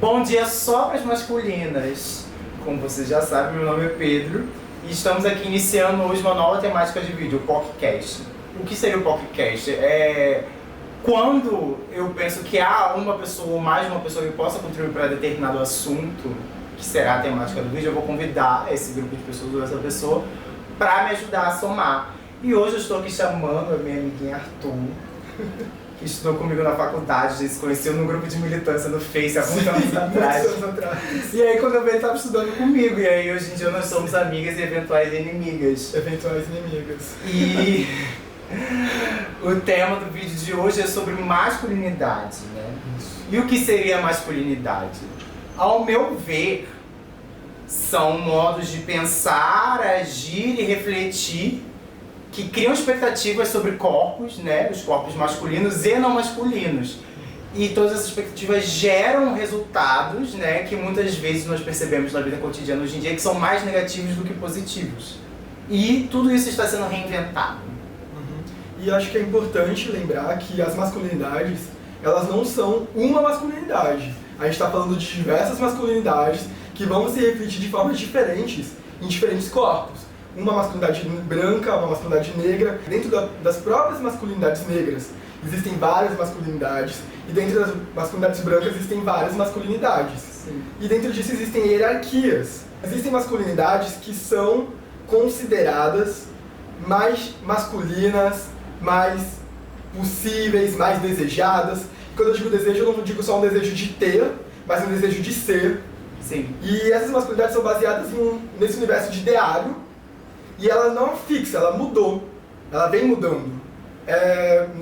Bom dia só para as masculinas. Como vocês já sabem, meu nome é Pedro e estamos aqui iniciando hoje uma nova temática de vídeo, o podcast. O que seria o podcast? Quando eu penso que há uma pessoa ou mais de uma pessoa que possa contribuir para determinado assunto, que será a temática do vídeo, eu vou convidar esse grupo de pessoas ou essa pessoa para me ajudar a somar. E hoje eu estou aqui chamando a minha amiguinha Arthur, que estudou comigo na faculdade, a gente se conheceu num grupo de militância no Face há muitos anos atrás. E aí quando eu vi ele estava estudando comigo, e aí hoje em dia nós somos amigas e eventuais inimigas. E o tema do vídeo de hoje é sobre masculinidade, né? E o que seria a masculinidade? Ao meu ver, são modos de pensar, agir e refletir que criam expectativas sobre corpos, né? Os corpos masculinos e não masculinos. E todas essas expectativas geram resultados, né? Que muitas vezes nós percebemos na vida cotidiana hoje em dia que são mais negativos do que positivos. E tudo isso está sendo reinventado. E acho que é importante lembrar que as masculinidades, elas não são uma masculinidade. A gente está falando de diversas masculinidades que vão se refletir de formas diferentes em diferentes corpos. Uma masculinidade branca, uma masculinidade negra. Dentro das próprias masculinidades negras existem várias masculinidades, e dentro das masculinidades brancas existem várias masculinidades. Sim. E dentro disso existem hierarquias. Existem masculinidades que são consideradas mais masculinas, mais possíveis, mais desejadas. Quando eu digo desejo, eu não digo só um desejo de ter, mas um desejo de ser. Sim. E essas masculinidades são baseadas nesse universo de ideário, e ela não é fixa, ela mudou, ela vem mudando.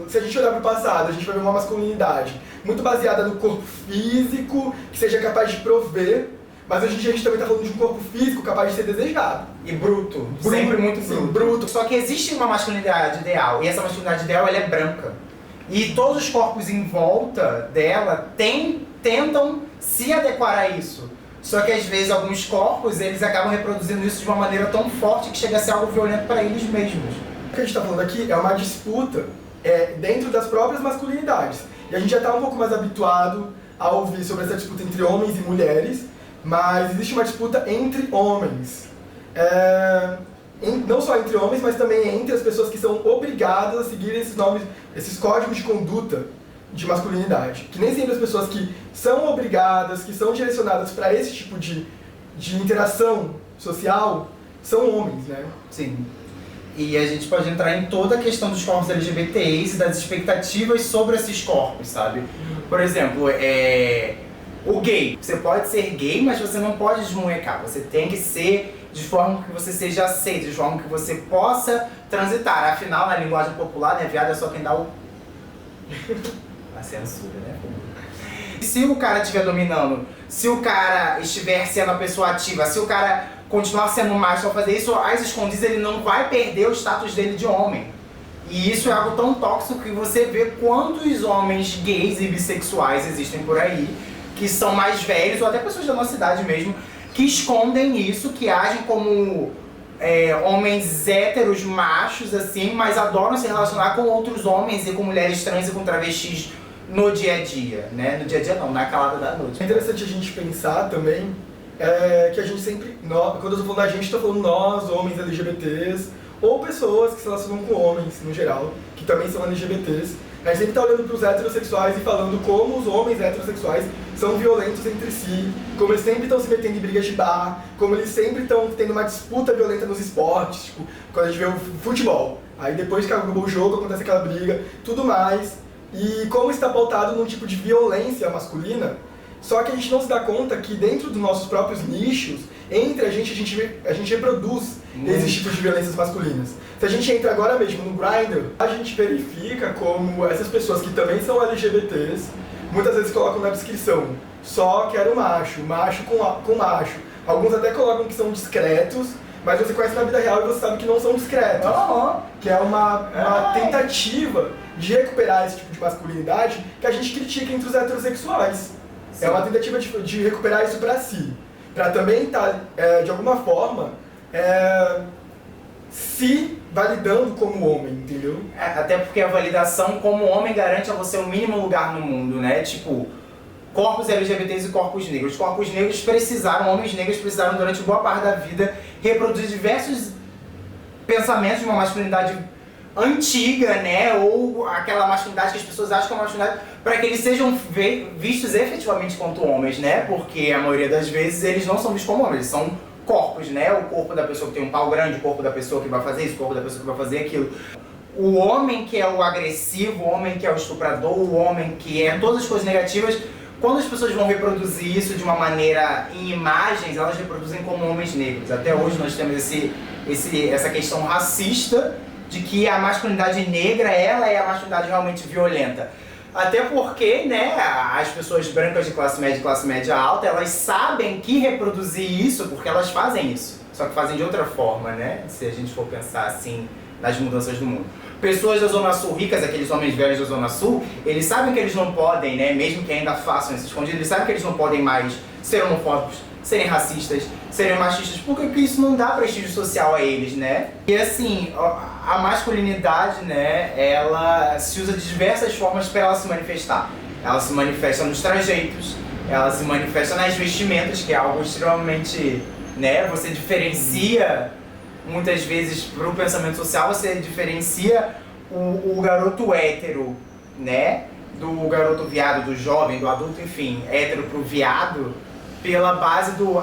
Se a gente olhar para o passado, a gente vai ver uma masculinidade muito baseada no corpo físico, que seja capaz de prover, mas hoje em dia a gente também está falando de um corpo físico capaz de ser desejado. E bruto. Sempre muito bruto. Sim, bruto. Só que existe uma masculinidade ideal, e essa masculinidade ideal ela é branca. E todos os corpos em volta dela tentam se adequar a isso. Só que às vezes alguns corpos eles acabam reproduzindo isso de uma maneira tão forte que chega a ser algo violento para eles mesmos. O que a gente está falando aqui é uma disputa dentro das próprias masculinidades. E a gente já está um pouco mais habituado a ouvir sobre essa disputa entre homens e mulheres, mas existe uma disputa entre homens. Não só entre homens, mas também entre as pessoas que são obrigadas a seguir esses códigos de conduta de masculinidade. Que nem sempre as pessoas que são obrigadas, que são direcionadas para esse tipo de interação social, são homens, né? Sim. E a gente pode entrar em toda a questão dos corpos LGBTs e das expectativas sobre esses corpos, sabe? Por exemplo, o gay. Você pode ser gay, mas você não pode desmunhecar. Você tem que ser de forma que você seja aceito, de forma que você possa transitar. Afinal, na linguagem popular, né, viado é só quem dá o... a censura, né? Se o cara estiver dominando, se o cara estiver sendo a pessoa ativa, se o cara continuar sendo macho ao fazer isso, às escondidas ele não vai perder o status dele de homem. E isso é algo tão tóxico que você vê quantos homens gays e bissexuais existem por aí, que são mais velhos, ou até pessoas da nossa idade mesmo, que escondem isso, que agem como homens héteros, machos, assim, mas adoram se relacionar com outros homens e com mulheres trans e com travestis no dia a dia, né? No dia a dia não, na calada da noite. É interessante a gente pensar também que a gente sempre, quando eu estou falando da gente, estou falando nós, homens LGBTs, ou pessoas que se relacionam com homens, no geral, que também são LGBTs. A gente sempre está olhando para os heterossexuais e falando como os homens heterossexuais são violentos entre si, como eles sempre estão se metendo em brigas de bar, como eles sempre estão tendo uma disputa violenta nos esportes, tipo, quando a gente vê o futebol. Aí depois que acabou o jogo, acontece aquela briga, tudo mais. E como está pautado num tipo de violência masculina, só que a gente não se dá conta que dentro dos nossos próprios nichos, entre a gente reproduz esses tipos de violências masculinas. Se a gente entra agora mesmo no Grindr, a gente verifica como essas pessoas que também são LGBTs, muitas vezes colocam na descrição, só quero macho, macho com macho. Alguns até colocam que são discretos, mas você conhece na vida real e você sabe que não são discretos. Que é uma tentativa de recuperar esse tipo de masculinidade que a gente critica entre os heterossexuais. Sim. É uma tentativa de recuperar isso pra si. Pra também estar, de alguma forma, se validando como homem, entendeu? Até porque a validação como homem garante a você o mínimo lugar no mundo, né? Tipo, corpos LGBTs e corpos negros. Corpos negros precisaram, homens negros precisaram durante boa parte da vida reproduzir diversos pensamentos de uma masculinidade antiga, né, ou aquela masculinidade que as pessoas acham que é uma masculinidade, para que eles sejam vistos efetivamente como homens, né, porque a maioria das vezes eles não são vistos como homens, eles são corpos, né, o corpo da pessoa que tem um pau grande, o corpo da pessoa que vai fazer isso, o corpo da pessoa que vai fazer aquilo. O homem que é o agressivo, o homem que é o estuprador, o homem que é todas as coisas negativas, quando as pessoas vão reproduzir isso de uma maneira em imagens, elas reproduzem como homens negros. Até hoje nós temos essa questão racista de que a masculinidade negra, ela é a masculinidade realmente violenta. Até porque, né, as pessoas brancas de classe média e classe média alta, elas sabem que reproduzir isso porque elas fazem isso. Só que fazem de outra forma, né, se a gente for pensar assim nas mudanças do mundo. Pessoas da Zona Sul ricas, aqueles homens velhos da Zona Sul, eles sabem que eles não podem, né, mesmo que ainda façam isso escondido, eles sabem que eles não podem mais ser homofóbicos, serem racistas, serem machistas, porque isso não dá prestígio social a eles, né? E assim, a masculinidade, né, ela se usa de diversas formas para ela se manifestar. Ela se manifesta nos trajeitos, ela se manifesta nas vestimentas, que é algo extremamente, né, você diferencia, muitas vezes, para o pensamento social, você diferencia o garoto hétero, né, do garoto viado, do jovem, do adulto, enfim, hétero pro viado, pela base do,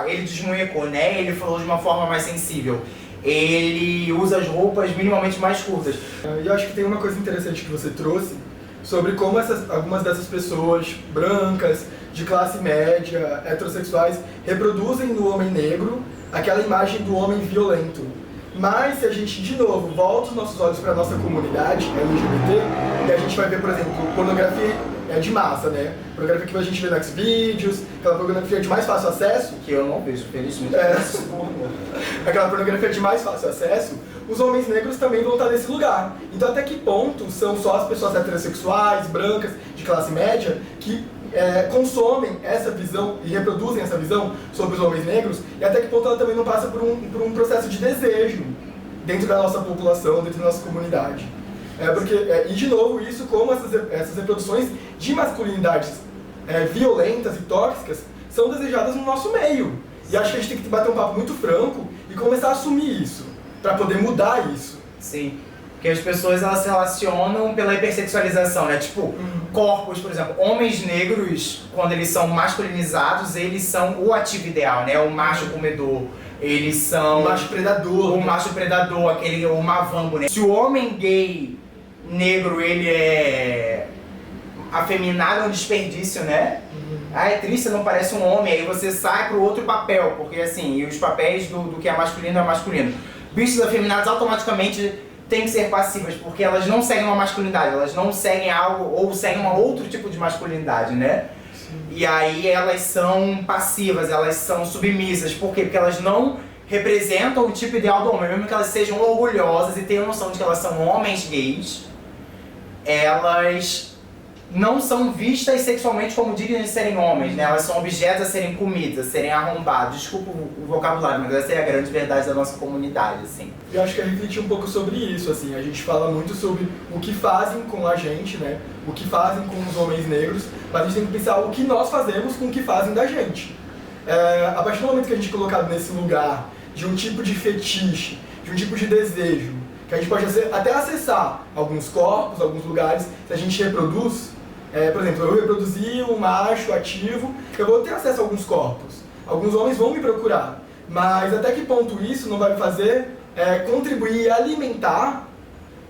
ele desmunhecou, né, ele falou de uma forma mais sensível, ele usa as roupas minimamente mais curtas. E eu acho que tem uma coisa interessante que você trouxe, sobre como algumas dessas pessoas brancas, de classe média, heterossexuais, reproduzem no homem negro aquela imagem do homem violento. Mas se a gente, de novo, volta os nossos olhos para a nossa comunidade LGBT, e a gente vai ver, por exemplo, pornografia de massa, né? Pornografia que a gente vê no Xvideos, aquela pornografia de mais fácil acesso. Que eu não vejo, felizmente. Aquela pornografia de mais fácil acesso, os homens negros também vão estar nesse lugar. Então até que ponto são só as pessoas heterossexuais, brancas, de classe média, que consomem essa visão e reproduzem essa visão sobre os homens negros, e até que ponto ela também não passa por um processo de desejo dentro da nossa população, dentro da nossa comunidade. E de novo, isso como essas reproduções de masculinidades violentas e tóxicas são desejadas no nosso meio. E acho que a gente tem que bater um papo muito franco e começar a assumir isso, para poder mudar isso. Sim. Porque as pessoas, elas se relacionam pela hipersexualização, né? Tipo, corpos, por exemplo, homens negros, quando eles são masculinizados, eles são o ativo ideal, né? O macho comedor. Eles são... O macho predador. O macho predador, o mavambo, né? Se o homem gay negro, ele é afeminado, é um desperdício, né? É triste, não parece um homem, aí você sai pro outro papel, porque assim, e os papéis do que é masculino. Bichos afeminados automaticamente têm que ser passivas, porque elas não seguem uma masculinidade, elas não seguem algo, ou seguem um outro tipo de masculinidade, né? Sim. E aí elas são passivas, elas são submissas, por quê? Porque elas não representam o tipo ideal do homem, mesmo que elas sejam orgulhosas e tenham noção de que elas são homens gays, elas não são vistas sexualmente como dignas de serem homens, né? Elas são objetos a serem comidos, a serem arrombados. Desculpa o vocabulário, mas essa é a grande verdade da nossa comunidade, assim. Eu acho que a refletir um pouco sobre isso, assim. A gente fala muito sobre o que fazem com a gente, né? O que fazem com os homens negros, mas a gente tem que pensar o que nós fazemos com o que fazem da gente. A partir do momento que a gente é colocado nesse lugar de um tipo de fetiche, de um tipo de desejo, que a gente pode até acessar alguns corpos, alguns lugares, se a gente reproduz. Por exemplo, eu reproduzi um macho ativo, eu vou ter acesso a alguns corpos. Alguns homens vão me procurar. Mas até que ponto isso não vai me fazer contribuir e alimentar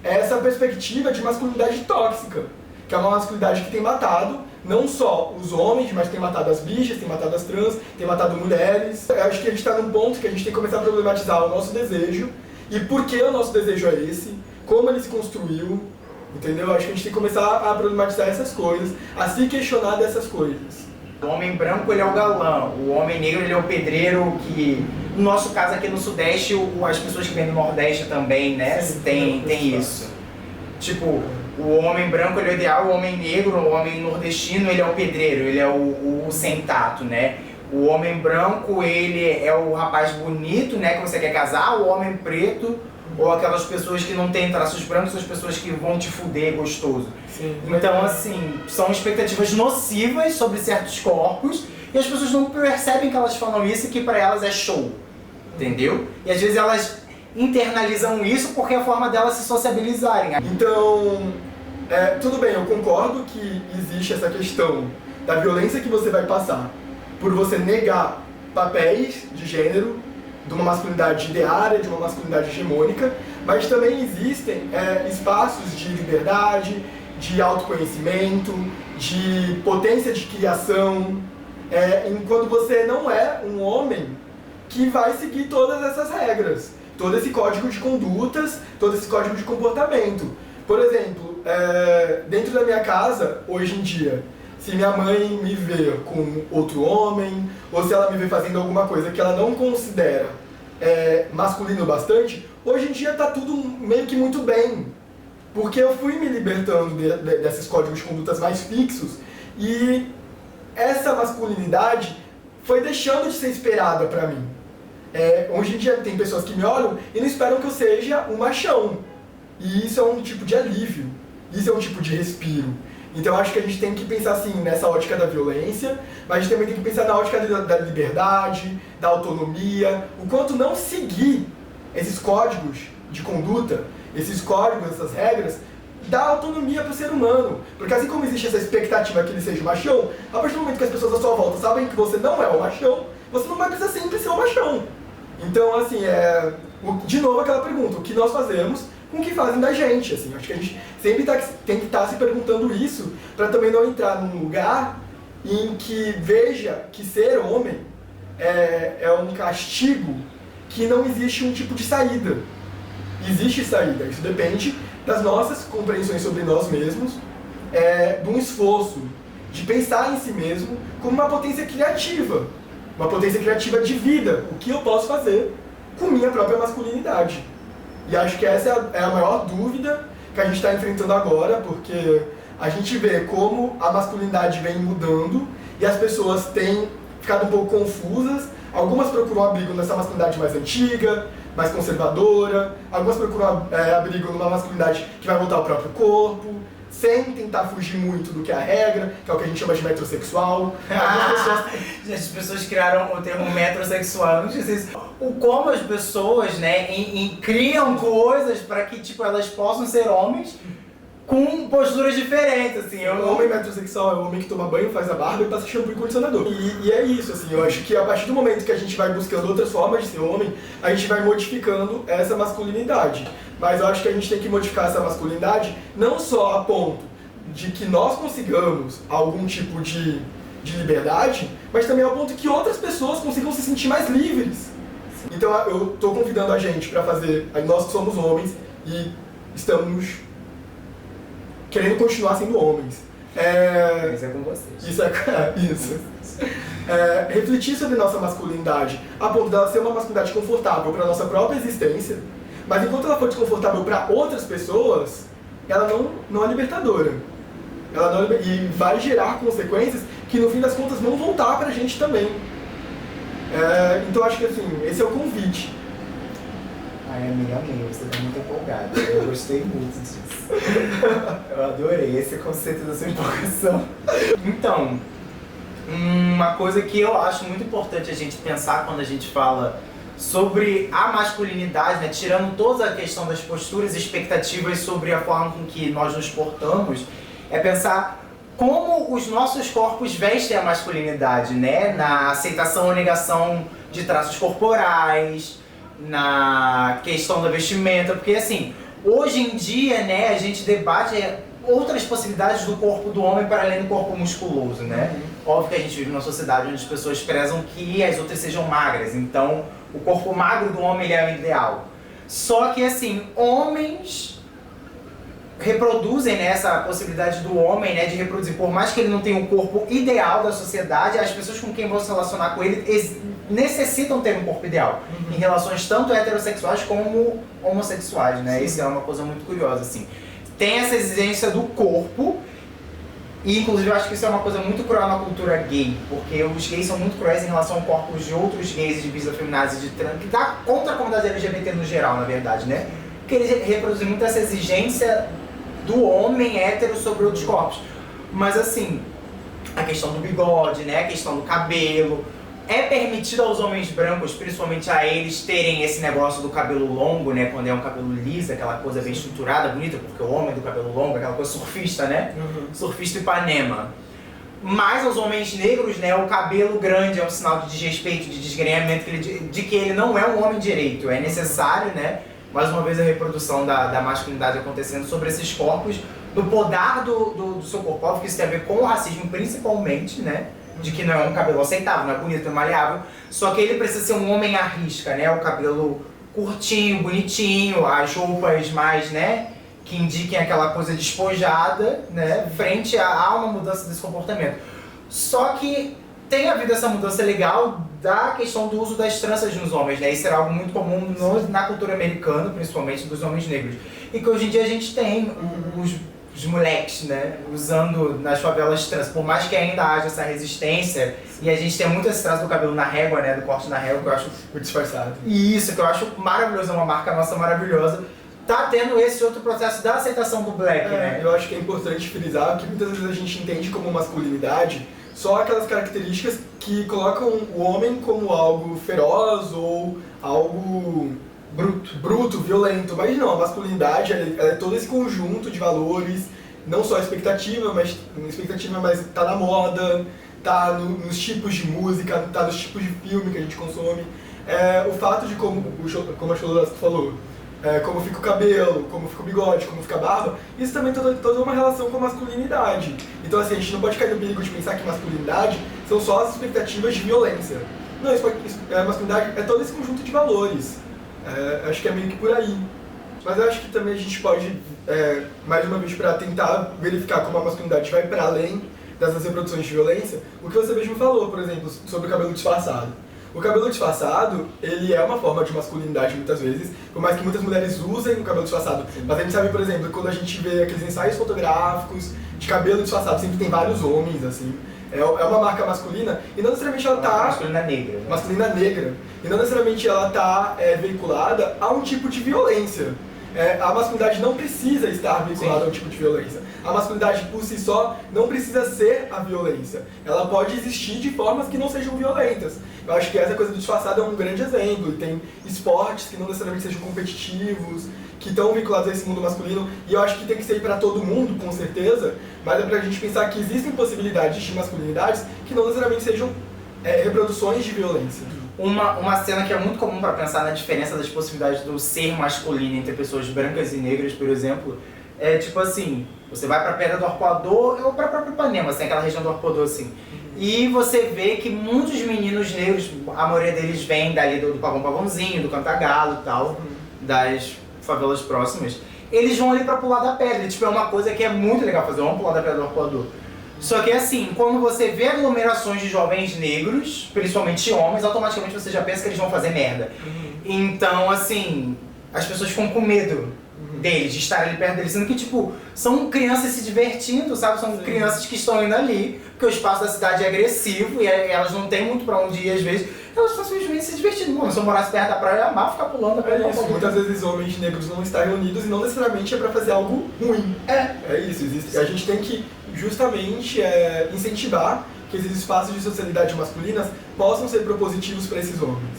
essa perspectiva de masculinidade tóxica, que é uma masculinidade que tem matado não só os homens, mas tem matado as bichas, tem matado as trans, tem matado mulheres. Eu acho que a gente está num ponto que a gente tem que começar a problematizar o nosso desejo e por que o nosso desejo é esse, como ele se construiu. Entendeu? Acho que a gente tem que começar a problematizar essas coisas, a se questionar dessas coisas. O homem branco, ele é o galã, o homem negro, ele é o pedreiro, que no nosso caso aqui no Sudeste, as pessoas que vêm do Nordeste também, né, Sim, tem isso. Tipo, o homem branco, ele é o ideal, o homem negro, o homem nordestino, ele é o pedreiro, ele é o sem tato, né. O homem branco, ele é o rapaz bonito, né, que você quer casar, o homem preto, Ou aquelas pessoas que não têm traços brancos, são as pessoas que vão te fuder gostoso. Sim. Então, assim, são expectativas nocivas sobre certos corpos e as pessoas não percebem que elas falam isso e que pra elas é show. Entendeu? E às vezes elas internalizam isso porque é a forma delas se sociabilizarem. Então, tudo bem, eu concordo que existe essa questão da violência que você vai passar por você negar papéis de gênero, de uma masculinidade ideária, de uma masculinidade hegemônica, mas também existem espaços de liberdade, de autoconhecimento, de potência de criação, enquanto você não é um homem que vai seguir todas essas regras, todo esse código de condutas, todo esse código de comportamento. Por exemplo, dentro da minha casa, hoje em dia, se minha mãe me vê com outro homem, ou se ela me vê fazendo alguma coisa que ela não considera masculino bastante, hoje em dia tá tudo meio que muito bem. Porque eu fui me libertando desses códigos de condutas mais fixos e essa masculinidade foi deixando de ser esperada pra mim. Hoje em dia tem pessoas que me olham e não esperam que eu seja um machão. E isso é um tipo de alívio, isso é um tipo de respiro. Então eu acho que a gente tem que pensar assim nessa ótica da violência, mas a gente também tem que pensar na ótica da liberdade, da autonomia, o quanto não seguir esses códigos de conduta, esses códigos, essas regras, dá autonomia para o ser humano. Porque assim como existe essa expectativa que ele seja o machão, a partir do momento que as pessoas à sua volta sabem que você não é o machão, você não vai precisar sempre ser o machão. Então, assim, de novo aquela pergunta, o que nós fazemos com o que fazem da gente, assim, acho que a gente sempre tem que estar se perguntando isso para também não entrar num lugar em que veja que ser homem é um castigo que não existe um tipo de saída. Existe saída, isso depende das nossas compreensões sobre nós mesmos, de um esforço de pensar em si mesmo como uma potência criativa de vida, o que eu posso fazer com minha própria masculinidade. E acho que essa é a maior dúvida que a gente está enfrentando agora, porque a gente vê como a masculinidade vem mudando e as pessoas têm ficado um pouco confusas. Algumas procuram abrigo nessa masculinidade mais antiga, mais conservadora, algumas procuram abrigo numa masculinidade que vai voltar ao próprio corpo, sem tentar fugir muito do que é a regra, que é o que a gente chama de metrosexual. As pessoas criaram o termo metrosexual. Não sei se como as pessoas, né, criam coisas para que tipo, elas possam ser homens com posturas diferentes, assim. O homem metrosexual é o homem que toma banho, faz a barba e passa shampoo e condicionador. E é isso, assim, eu acho que a partir do momento que a gente vai buscando outras formas de ser homem, a gente vai modificando essa masculinidade. Mas eu acho que a gente tem que modificar essa masculinidade não só a ponto de que nós consigamos algum tipo de liberdade, mas também ao ponto que outras pessoas consigam se sentir mais livres. Então eu estou convidando a gente para fazer, nós que somos homens e estamos querendo continuar sendo homens. Isso é com vocês. Isso. Refletir sobre nossa masculinidade a ponto dela ser uma masculinidade confortável para nossa própria existência, mas enquanto ela for desconfortável para outras pessoas, ela não é libertadora. E vai gerar consequências que no fim das contas vão voltar pra gente também. Então acho que assim, esse é o convite. Ai, amiga, amei, você tá muito empolgada. Eu gostei muito disso. Eu adorei esse conceito da sua empolgação. Então, uma coisa que eu acho muito importante a gente pensar quando a gente fala sobre a masculinidade, né, tirando toda a questão das posturas e expectativas sobre a forma com que nós nos portamos, é pensar como os nossos corpos vestem a masculinidade, né, na aceitação ou negação de traços corporais, na questão da vestimenta, porque assim, hoje em dia, né, a gente debate outras possibilidades do corpo do homem para além do corpo musculoso, né? Óbvio que a gente vive numa sociedade onde as pessoas prezam que as outras sejam magras, então o corpo magro do homem ele é o ideal. Só que assim, homens reproduzem, né, essa possibilidade do homem, né, de reproduzir, por mais que ele não tenha o corpo ideal da sociedade, as pessoas com quem vão se relacionar com ele necessitam ter um corpo ideal, em relações tanto heterossexuais como homossexuais, né? Isso é uma coisa muito curiosa, assim. Tem essa exigência do corpo E, inclusive, eu acho que isso é uma coisa muito cruel na cultura gay, porque os gays são muito cruéis em relação a corpos de outros gays, de bis afeminados e de trans, que dá contra a comunidade LGBT no geral, na verdade, né? Porque eles reproduzem muito essa exigência do homem hétero sobre outros corpos. Mas, assim, a questão do bigode, né? A questão do cabelo. É permitido aos homens brancos, principalmente a eles, terem esse negócio do cabelo longo, né? Quando é um cabelo liso, aquela coisa bem estruturada, bonita, porque o homem do cabelo longo, aquela coisa surfista, né? Surfista Ipanema. Mas aos homens negros, né? O cabelo grande é um sinal de desrespeito, de desgrenhamento, de que ele não é um homem direito. É necessário, né? Mais uma vez a reprodução da masculinidade acontecendo sobre esses corpos, do podar do seu corpo. Óbvio que isso tem a ver com o racismo, principalmente, né? De que não é um cabelo aceitável, não é bonito, não é maleável. Só que ele precisa ser um homem à risca, né? O cabelo curtinho, bonitinho, as roupas mais, né? Que indiquem aquela coisa despojada, né? Frente a uma mudança desse comportamento. Só que tem havido essa mudança legal da questão do uso das tranças nos homens, né? Isso era algo muito comum na cultura americana, principalmente dos homens negros. E que hoje em dia a gente tem os moleques, né, usando nas favelas trans, por mais que ainda haja essa resistência, e a gente tem muito esse traço do cabelo na régua, né, do corte na régua, que eu acho muito disfarçado. E isso, que eu acho maravilhoso, é uma marca nossa maravilhosa. Tá tendo esse outro processo da aceitação do black, né? Eu acho que é importante frisar que muitas vezes a gente entende como masculinidade só aquelas características que colocam o homem como algo feroz ou algo bruto, violento. Mas não, a masculinidade ela é todo esse conjunto de valores, não só a expectativa, mas tá na moda, tá nos tipos de música, tá nos tipos de filme que a gente consome. O fato de como a Cholodasco falou, como fica o cabelo, como fica o bigode, como fica a barba, isso também tem toda uma relação com a masculinidade. Então assim, a gente não pode cair no perigo de pensar que masculinidade são só as expectativas de violência. Não, a masculinidade é todo esse conjunto de valores. Acho que é meio que por aí. Mas eu acho que também a gente pode, mais uma vez, para tentar verificar como a masculinidade vai para além dessas reproduções de violência, o que você mesmo falou, por exemplo, sobre o cabelo disfarçado. O cabelo disfarçado, ele é uma forma de masculinidade muitas vezes, por mais que muitas mulheres usem o cabelo disfarçado. Mas a gente sabe, por exemplo, quando a gente vê aqueles ensaios fotográficos de cabelo disfarçado, sempre tem vários homens, assim. É uma marca masculina e não necessariamente ela tá... Masculina negra. Né? Masculina negra. E não necessariamente ela tá veiculada a um tipo de violência. A masculinidade não precisa estar vinculada a um tipo de violência. A masculinidade por si só não precisa ser a violência. Ela pode existir de formas que não sejam violentas. Eu acho que essa coisa do disfarçado é um grande exemplo. E tem esportes que não necessariamente sejam competitivos, que estão vinculados a esse mundo masculino. E eu acho que tem que ser para todo mundo, com certeza. Mas é pra gente pensar que existem possibilidades de masculinidades que não necessariamente sejam reproduções de violência. Uma cena que é muito comum para pensar na diferença das possibilidades do ser masculino entre pessoas brancas e negras, por exemplo, é tipo assim, você vai pra Pedra do Arpoador ou pra própria Ipanema, assim, aquela região do Arpoador, assim, e você vê que muitos meninos negros, a maioria deles vem dali do Pavãozinho, do Cantagalo e tal, das favelas próximas, eles vão ali pra pular da pedra, tipo, é uma coisa que é muito legal fazer, vamos pular da Pedra do Arpoador. Só que assim, quando você vê aglomerações de jovens negros, principalmente homens, automaticamente você já pensa que eles vão fazer merda. Então, assim, as pessoas ficam com medo deles, de estar ali perto deles, sendo que, tipo, são crianças se divertindo, sabe? São crianças que estão indo ali, porque o espaço da cidade é agressivo e elas não têm muito pra onde ir, às vezes. Elas estão simplesmente se divertindo. Mano, se eu morasse perto da praia, eu ia amar ficar pulando a praia. Muitas vezes homens negros não estão reunidos e não necessariamente é pra fazer algo ruim. É isso, existe. A gente tem que justamente incentivar que esses espaços de socialidade masculinas possam ser propositivos para esses homens.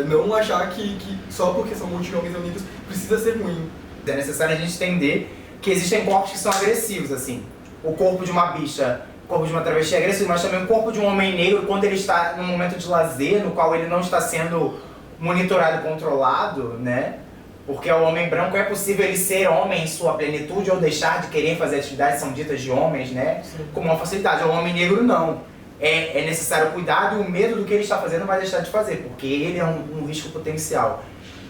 Não achar que só porque são um monte de homens reunidos precisa ser ruim. É necessário a gente entender que existem corpos que são agressivos, assim. O corpo de uma bicha, o corpo de uma travesti é agressivo, mas também o corpo de um homem negro, quando ele está num momento de lazer, no qual ele não está sendo monitorado e controlado, né? Porque ao homem branco é possível ele ser homem em sua plenitude ou deixar de querer fazer atividades que são ditas de homens, né? Com uma facilidade. Ao homem negro, não. É necessário cuidado e o medo do que ele está fazendo vai deixar de fazer, porque ele é um risco potencial.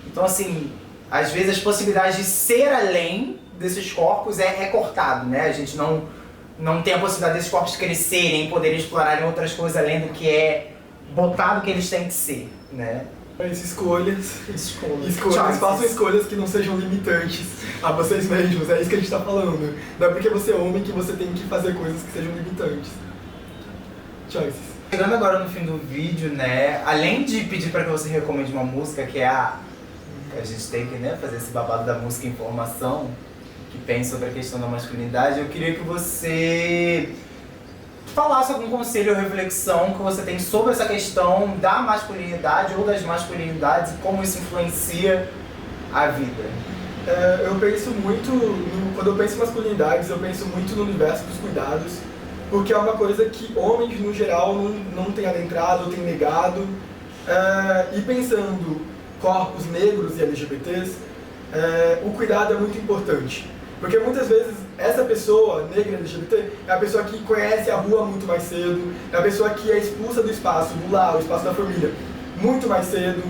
Então, assim, às vezes as possibilidades de ser além desses corpos é cortado, né? A gente não tem a possibilidade desses corpos crescerem, poderem explorarem outras coisas além do que é botado que eles têm que ser, né? Escolhas. Escolhas. Façam escolhas que não sejam limitantes a vocês mesmos. É isso que a gente tá falando. Não é porque você é homem que você tem que fazer coisas que sejam limitantes. Choices. Chegando agora no fim do vídeo, né? Além de pedir pra que você recomende uma música, que é a gente tem que, né, fazer esse babado da música informação, que pensa sobre a questão da masculinidade, eu queria que você falasse algum conselho ou reflexão que você tem sobre essa questão da masculinidade ou das masculinidades e como isso influencia a vida. Eu penso muito, quando eu penso em masculinidades, eu penso muito no universo dos cuidados, porque é uma coisa que homens, no geral, não têm adentrado, têm negado. E pensando corpos negros e LGBTs, o cuidado é muito importante. Porque muitas vezes essa pessoa negra LGBT é a pessoa que conhece a rua muito mais cedo, é a pessoa que é expulsa do espaço, do lar, o espaço da família, muito mais cedo.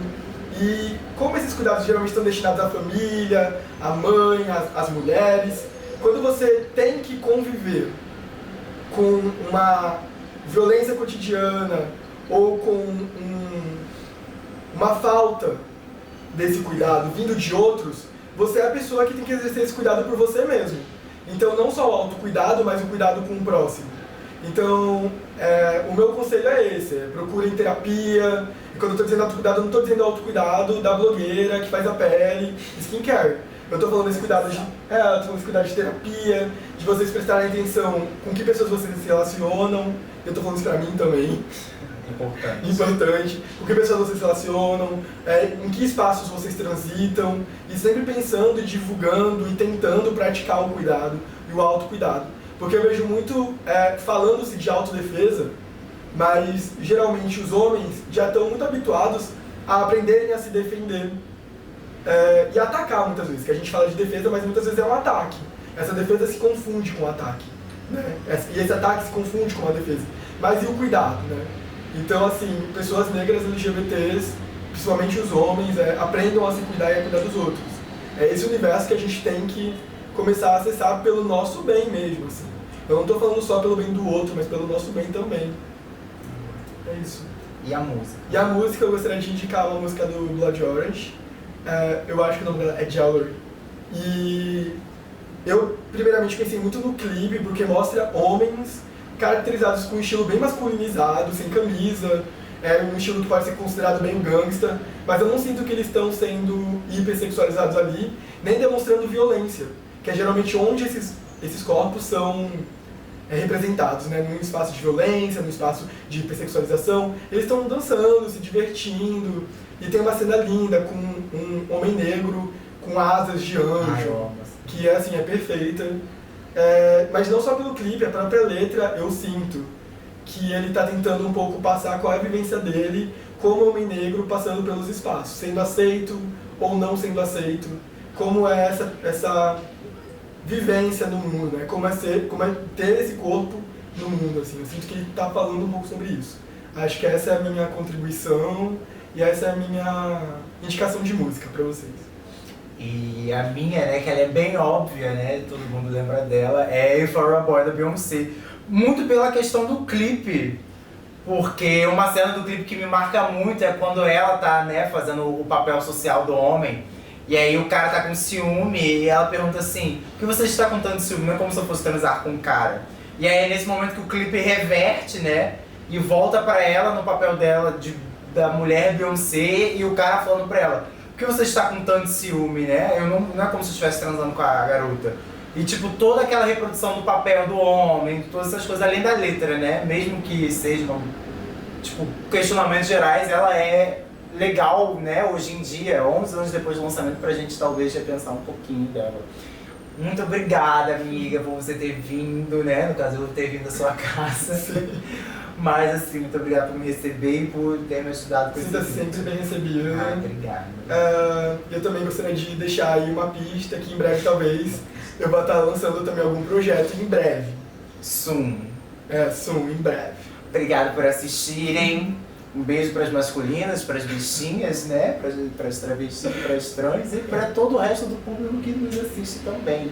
E como esses cuidados geralmente estão destinados à família, à mãe, às mulheres, quando você tem que conviver com uma violência cotidiana ou com uma falta desse cuidado vindo de outros, você é a pessoa que tem que exercer esse cuidado por você mesmo. Então não só o autocuidado, mas o cuidado com o próximo. Então o meu conselho é esse, procurem terapia. E quando eu estou dizendo autocuidado, eu não estou dizendo autocuidado da blogueira que faz a pele, skincare. Eu estou falando desse cuidado de terapia, de vocês prestarem atenção com que pessoas vocês se relacionam. Eu estou falando isso pra mim também. Importante. Com que pessoas vocês se relacionam, em que espaços vocês transitam, e sempre pensando e divulgando e tentando praticar o cuidado e o autocuidado. Porque eu vejo muito falando-se de autodefesa, mas geralmente os homens já estão muito habituados a aprenderem a se defender e atacar muitas vezes, que a gente fala de defesa, mas muitas vezes é um ataque. Essa defesa se confunde com o ataque, né? E esse ataque se confunde com a defesa. Mas e o cuidado, né? Então, assim, pessoas negras LGBTs, principalmente os homens, aprendam a se cuidar e a cuidar dos outros. É esse universo que a gente tem que começar a acessar pelo nosso bem mesmo, assim. Eu não estou falando só pelo bem do outro, mas pelo nosso bem também. É isso. E a música? E a música, eu gostaria de indicar uma música do Blood Orange. Eu acho que o nome dela é Jewelry. E eu, primeiramente, pensei muito no clipe, porque mostra homens caracterizados com um estilo bem masculinizado, sem camisa, um estilo que pode ser considerado bem gangsta, mas eu não sinto que eles estão sendo hipersexualizados ali, nem demonstrando violência, que é geralmente onde esses corpos são representados, né? Num espaço de violência, num espaço de hipersexualização. Eles estão dançando, se divertindo, e tem uma cena linda com um homem negro com asas de anjo, que é perfeita. Mas não só pelo clipe, a própria letra, eu sinto que ele está tentando um pouco passar qual é a vivência dele como homem negro passando pelos espaços, sendo aceito ou não sendo aceito, como é essa vivência no mundo, né? Como é ter esse corpo no mundo, assim. Eu sinto que ele está falando um pouco sobre isso. Acho que essa é a minha contribuição e essa é a minha indicação de música para vocês. E a minha, né, que ela é bem óbvia, né, todo mundo lembra dela, é If I Were a Boy, da Beyoncé. Muito pela questão do clipe, porque uma cena do clipe que me marca muito é quando ela tá, né, fazendo o papel social do homem, e aí o cara tá com ciúme, e ela pergunta assim, por que você está com tanto ciúme? Não é como se eu fosse transar com um cara. E aí é nesse momento que o clipe reverte, né, e volta pra ela no papel dela, da mulher Beyoncé, e o cara falando pra ela, por que você está com tanto ciúme, né? Não é como se eu estivesse transando com a garota. E tipo, toda aquela reprodução do papel do homem, todas essas coisas, além da letra, né? Mesmo que sejam, tipo, questionamentos gerais, ela é legal, né? Hoje em dia, 11 anos depois do lançamento, pra gente talvez repensar um pouquinho dela. Muito obrigada, amiga, por você ter vindo, né? No caso, eu ter vindo à sua casa. Mas assim, muito obrigado por me receber e por ter me ajudado com isso. Sinta-se sempre bem recebido, né? Obrigado. Eu também gostaria de deixar aí uma pista que em breve talvez eu vou estar lançando também algum projeto em breve. Soon, em breve. Obrigado por assistirem. Um beijo para as masculinas, para as bichinhas, né? Para as travestis, para as trans e para todo o resto do público que nos assiste também.